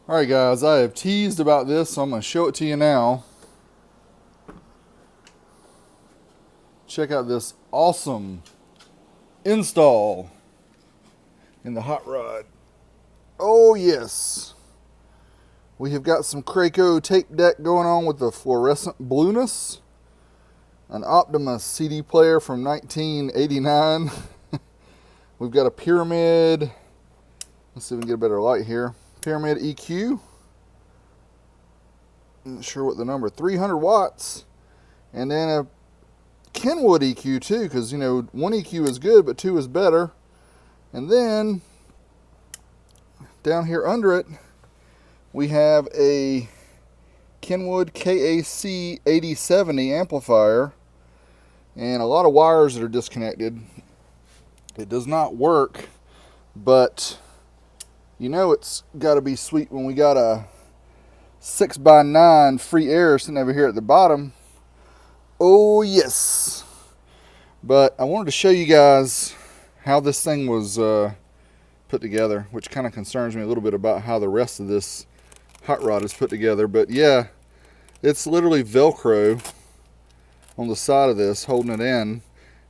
Alright guys, I have teased about this, so I'm going to show it to you now. Check out this awesome install in the hot rod. Oh yes, we have got some Kraco tape deck going on with the fluorescent blueness. An Optimus CD player from 1989. We've got a Pyramid. Let's see if we can get a better light here. Pyramid EQ. Not sure what the number. 300 watts. And then a Kenwood EQ too, because you know one EQ is good, but two is better. And then down here under it, we have a Kenwood KAC 8070 amplifier, and a lot of wires that are disconnected. It does not work, but you know it's got to be sweet when we got a 6x9 free air sitting over here at the bottom. Oh yes. But I wanted to show you guys how this thing was put together, which kind of concerns me a little bit about how the rest of this hot rod is put together. But yeah, it's literally Velcro on the side of this holding it in,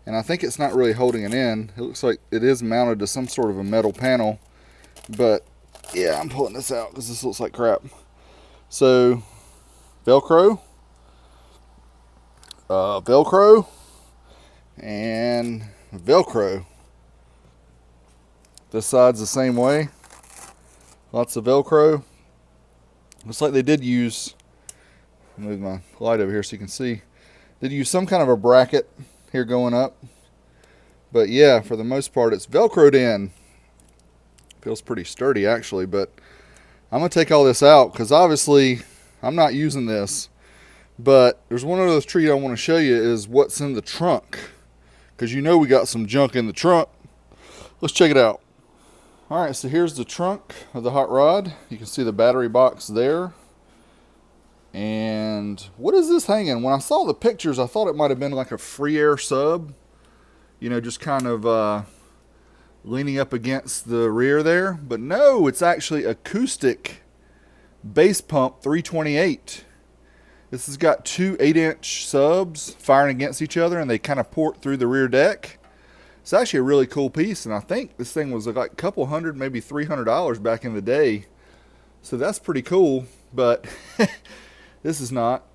and I think it's not really holding it in. It looks like it is mounted to some sort of a metal panel, but yeah, I'm pulling this out because this looks like crap. So Velcro, Velcro, and Velcro. This side's the same way. Lots of Velcro. Looks like they did use, I'll move my light over here so you can see, did use some kind of a bracket here going up. But yeah, for the most part it's Velcroed in. Feels pretty sturdy actually, but I'm going to take all this out because obviously I'm not using this. But there's one other treat I want to show you is what's in the trunk, because you know we got some junk in the trunk. Let's check it out. Alright, so here's the trunk of the hot rod. You can see the battery box there. And what is this hanging? When I saw the pictures, I thought it might have been like a free air sub. You know, just kind of leaning up against the rear there. But no, it's actually acoustic bass pump 328. This has got two 8-inch subs firing against each other, and they kind of port through the rear deck. It's actually a really cool piece, and I think this thing was like a couple hundred, maybe $300 back in the day. So that's pretty cool, but this is not.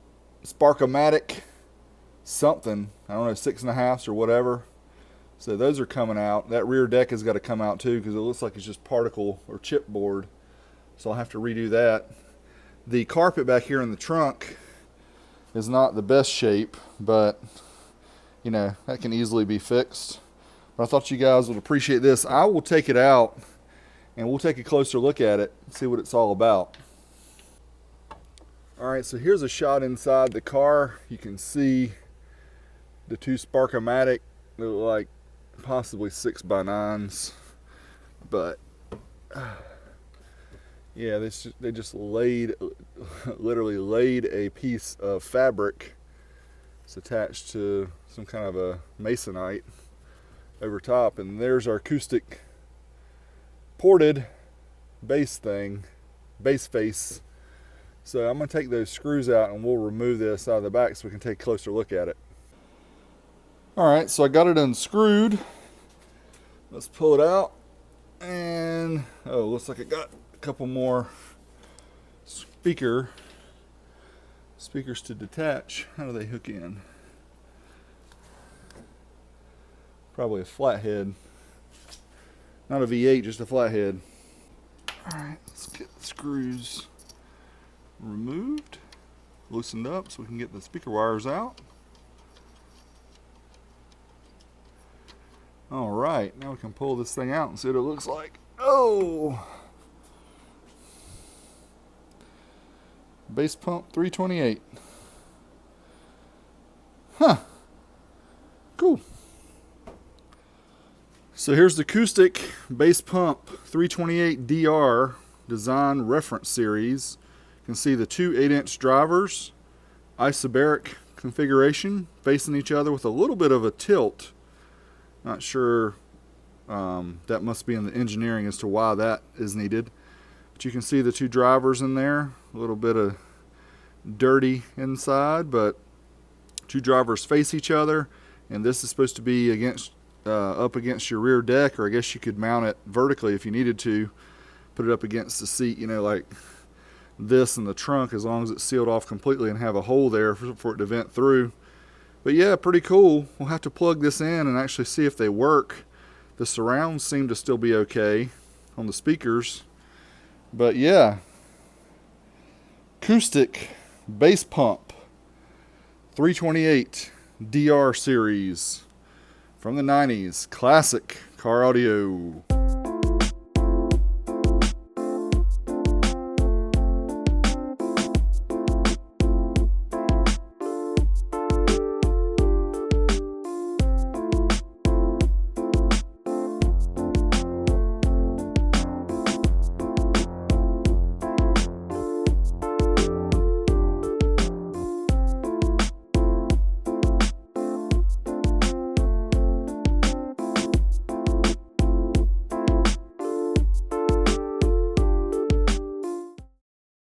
Sparkomatic something, I don't know, 6.5s or whatever. So those are coming out. That rear deck has got to come out too, because it looks like it's just particle or chipboard. So I'll have to redo that. The carpet back here in the trunk is not the best shape, but you know, that can easily be fixed. But I thought you guys would appreciate this. I will take it out and we'll take a closer look at it, see what it's all about. Alright, so here's a shot inside the car. You can see the two Sparkomatic, they look like possibly 6x9s, but yeah, they just literally laid a piece of fabric. It's attached to some kind of a masonite over top, and there's our acoustic ported bass thing, bass face. So I'm going to take those screws out and we'll remove this out of the back so we can take a closer look at it. Alright, so I got it unscrewed. Let's pull it out. And oh, looks like I got a couple more speakers to detach. How do they hook in? Probably a flathead. Not a V8, just a flathead. Alright, let's get the screws removed, loosened up so we can get the speaker wires out. Alright, now we can pull this thing out and see what it looks like. Oh! Bass pump 328. Huh. Cool. So here's the acoustic bass pump 328 DR design reference series. You can see the two 8-inch drivers, isobaric configuration, facing each other with a little bit of a tilt. Not sure, that must be in the engineering as to why that is needed. But you can see the two drivers in there. A little bit of dirty inside, but two drivers face each other, and this is supposed to be against up against your rear deck, or I guess you could mount it vertically if you needed to. Put it up against the seat, you know, like this in the trunk, as long as it's sealed off completely and have a hole there for it to vent through. But yeah, pretty cool. We'll have to plug this in and actually see if they work. The surrounds seem to still be okay on the speakers. But yeah, acoustic bass pump 328 DR series from the 90s, classic car audio.